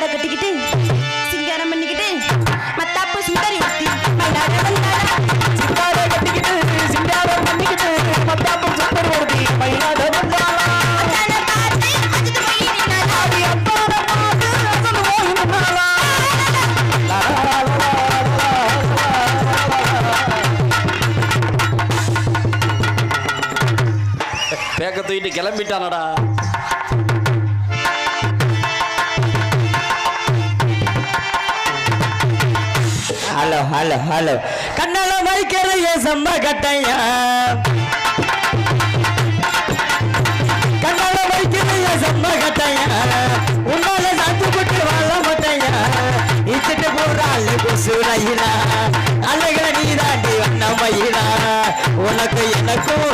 கட்டிக்கிட்டு சிங்காரம் பண்ணிக்கிட்டு மத்தாப்பு சுந்தரி சிங்காரம் கட்டிக்கிட்டு சிங்காரம் பண்ணிக்கிட்டு மத்தாப்பு சுந்தரி வருதி மயிலாட பேக்க தூக்கிட்டு கிளம்பிட்டானடா. ஹலோ ஹலோ ஹலோ கண்ணால வைக்கிறைய சம்ம கட்டையா கண்ணால வைக்கிறைய சம்ம கட்டையா உன்னால சாத்து போட்டு வாழ மாட்டையா இச்சிட்டு போறாள் குசுரையிலா அழகில நீ தாண்டி வண்ண மயிலா உனக்கு எனக்கும்